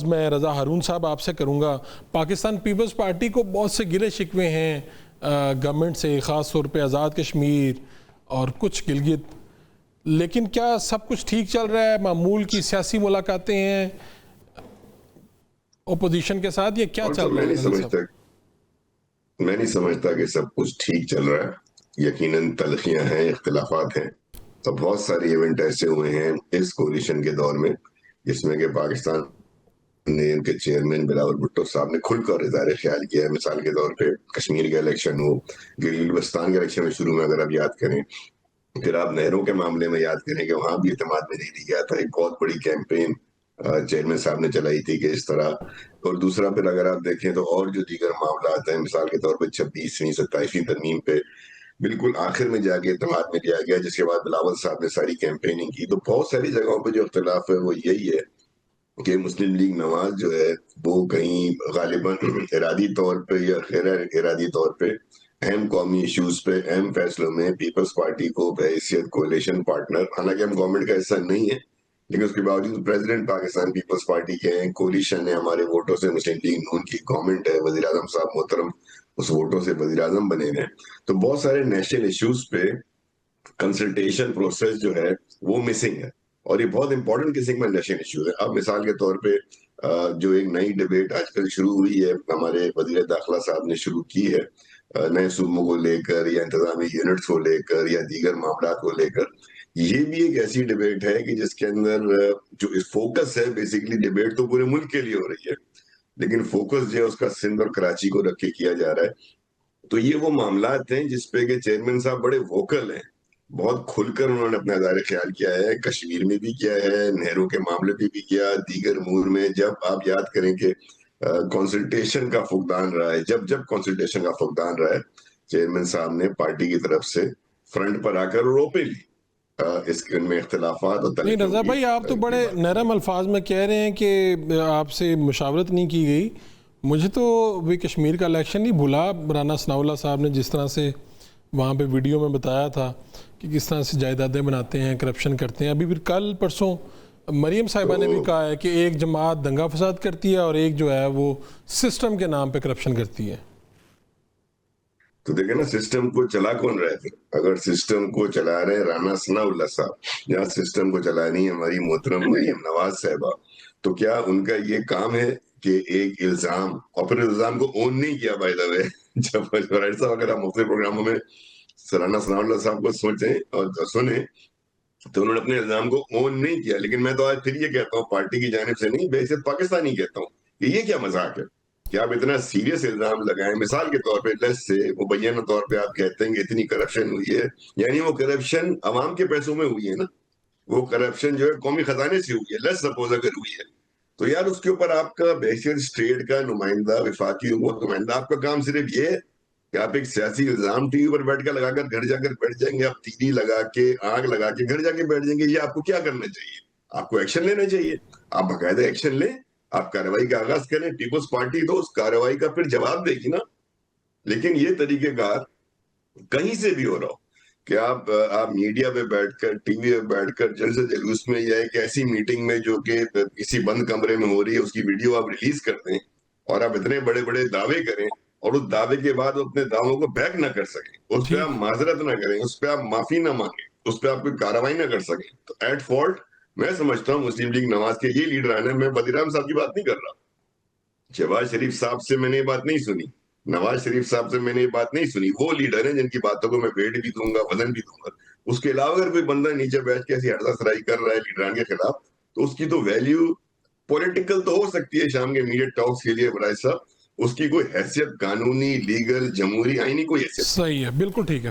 میں رضا ہارون صاحب آپ سے کروں گا. پاکستان پیپلز پارٹی کو بہت سے گلے شکوے ہیں گورنمنٹ سے، خاص طور پہ آزاد کشمیر اور کچھ گلگت، لیکن کیا سب کچھ ٹھیک چل رہا ہے؟ معمول کی سیاسی ملاقاتیں ہیں اپوزیشن کے ساتھ، یہ کیا چل رہا ہے؟ میں نہیں سمجھتا کہ سب کچھ ٹھیک چل رہا ہے. یقیناً تلخیاں ہیں، اختلافات ہیں. تو بہت سارے ایونٹ ایسے ہوئے ہیں اس کولیشن کے دور میں جس میں کہ پاکستان نے ان کے چیئرمین بلاول بھٹو صاحب نے کھل کر اظہار خیال کیا ہے. مثال کے طور پہ کشمیر کا الیکشن ہو، گلگت بلتستان کے الیکشن میں شروع میں اگر آپ یاد کریں، پھر آپ نہروں کے معاملے میں یاد کریں کہ وہاں بھی اعتماد میں نہیں دی گیا تھا. ایک بہت بڑی کیمپین چیئرمین صاحب نے چلائی تھی کہ اس طرح. اور دوسرا پھر اگر آپ دیکھیں تو اور جو دیگر معاملات ہیں، مثال کے طور پہ 26ویں 27ویں ترمیم پہ بالکل آخر میں جا کے اعتماد میں لیا گیا، جس کے بعد بلاول صاحب نے ساری کیمپیننگ کی. تو بہت ساری جگہوں پہ جو اختلاف ہے وہ یہی ہے کہ مسلم لیگ نواز جو ہے وہ کہیں غالباً ارادی طور پہ یا غیر ارادی طور پہ اہم قومی ایشوز پہ، اہم فیصلوں میں پیپلز پارٹی کو بحیثیت کولیشن پارٹنر، حالانکہ ہم گورنمنٹ کا حصہ نہیں ہے لیکن اس کے باوجود پریزیڈنٹ پاکستان پیپلز پارٹی کے ہیں، کولیشن ہے، ہمارے ووٹوں سے مسلم لیگ نون کی گورنمنٹ ہے، وزیر اعظم صاحب محترم اس ووٹوں سے وزیر اعظم بنے ہیں. تو بہت سارے نیشنل ایشوز پہ کنسلٹیشن پروسیس جو ہے وہ مسنگ ہے، اور یہ بہت امپورٹنٹ قسم میں نیشنل ایشو ہے. اب مثال کے طور پہ جو ایک نئی ڈیبیٹ آج کل شروع ہوئی ہے، ہمارے وزیر داخلہ صاحب نے شروع کی ہے نئے صوبوں کو لے کر یا انتظامی یونٹس کو لے کر یا دیگر معاملات کو لے کر. یہ بھی ایک ایسی ڈیبیٹ ہے کہ جس کے اندر جو فوکس ہے، بیسیکلی ڈیبیٹ تو پورے ملک کے لیے ہو رہی ہے لیکن فوکس جو ہے اس کا سندھ اور کراچی کو رکھ کے کیا جا رہا ہے. تو یہ وہ معاملات ہیں جس پہ کہ چیئرمین صاحب بڑے ووکل ہیں، بہت کھل کر انہوں نے اپنا اظہار خیال کیا ہے. کشمیر میں بھی کیا ہے، نہروں کے معاملے پہ بھی کیا، دیگر امور میں. جب آپ یاد کریں کہ کنسلٹیشن کا فقدان رہا ہے، جب کنسلٹیشن کا فقدان رہا ہے، چیئرمین صاحب نے پارٹی کی طرف سے فرنٹ پر آ کر روپے لی اس کے ان میں اختلافات اور نہیں رضا بھائی، آپ تو بڑے نرم الفاظ میں کہہ رہے ہیں کہ آپ سے مشاورت نہیں کی گئی. مجھے تو بھی کشمیر کا الیکشن نہیں بھولا رانا ثناء اللہ صاحب نے جس طرح سے وہاں پہ ویڈیو میں بتایا تھا کہ کس طرح سے جائیدادیں بناتے ہیں، کرپشن کرتے ہیں. ابھی پھر کل پرسوں مریم صاحبہ نے بھی کہا ہے کہ ایک جماعت دنگا فساد کرتی ہے اور ایک جو ہے وہ سسٹم کے نام پہ کرپشن کرتی ہے. تو دیکھیں نا سسٹم کو چلا کون رہا ہے پھر؟ اگر سسٹم کو چلا رہے رانا ثناء اللہ صاحب یا سسٹم کو چلانی ہے ہماری محترم مریم نواز صاحبہ، تو کیا ان کا یہ کام ہے کہ ایک الزام اور پھر الزام کو اون نہیں کیا؟ بائی دا وے جب رائٹ صاحب اگر آپ مختلف پروگراموں میں رانا ثناء اللہ صاحب کو سوچیں اور سنیں تو انہوں نے اپنے الزام کو اون نہیں کیا. لیکن میں تو آج پھر یہ کہتا ہوں، پارٹی کی جانب سے نہیں، بحیثیت پاکستانی کہتا ہوں کہ یہ کیا مذاق ہے کہ آپ اتنا سیریس الزام لگائیں. مثال کے طور پہ لیس سے مبینہ طور پہ آپ کہتے ہیں کہ اتنی کرپشن ہوئی ہے، یعنی وہ کرپشن عوام کے پیسوں میں ہوئی ہے نا، وہ کرپشن جو ہے قومی خزانے سے ہوئی ہے. لیس سپوز اگر ہوئی ہے تو یار اس کے اوپر آپ کا بحیثیت اسٹیٹ کا نمائندہ، وفاقی حکومت نمائندہ، آپ کا کام صرف یہ ہے کہ آپ ایک سیاسی الزام ٹی وی پر بیٹھ کے لگا کر گھر جا کر بیٹھ جائیں گے، آپ تیری لگا کے آگ لگا کے گھر جا کے بیٹھ جائیں گے. یہ آپ کو کیا کرنا چاہیے؟ آپ کو ایکشن لینا چاہیے. آپ باقاعدہ ایکشن لیں، آپ کارروائی کا آغاز کریں، پیپلز پارٹی تو اس کارروائی کا پھر جواب دے گی نا. لیکن یہ طریقہ کار کہیں سے بھی ہو رہا ہو کہ آپ میڈیا پہ بیٹھ کر، ٹی وی پہ بیٹھ کر جلسے جلوس میں یا ایک ایسی میٹنگ میں جو کہ کسی بند کمرے میں ہو رہی ہے اس کی ویڈیو آپ ریلیز کر دیں اور آپ اتنے بڑے بڑے دعوے کریں اور اس دعوے کے بعد اپنے دعووں کو بیک نہ کر سکیں، اس پہ آپ معذرت نہ کریں، اس پہ آپ معافی نہ مانگیں، اس پہ آپ کوئی کارروائی نہ کر سکیں، تو ایٹ فالٹ میں سمجھتا ہوں مسلم لیگ نواز کے یہ لیڈران ہیں. میں وزیر اعظم صاحب کی بات نہیں کر رہا، شہباز شریف صاحب سے میں نے یہ بات نہیں سنی، نواز شریف صاحب سے میں نے یہ بات نہیں سنی. وہ لیڈر ہیں جن کی باتوں کو میں ویٹ بھی دوں گا، وزن بھی دوں گا. اس کے علاوہ اگر کوئی بندہ نیچے بیٹھ کے ایسی ہرزہ سرائی کر رہا ہے لیڈران کے خلاف تو اس کی تو ویلیو پولیٹیکل تو ہو سکتی ہے شام کے میڈیا ٹاکس کے لیے برائے صاحب، اس کی کوئی حیثیت قانونی، لیگل، جمہوری، آئینی کوئی حیثیت. صحیح ہے، بالکل ٹھیک ہے.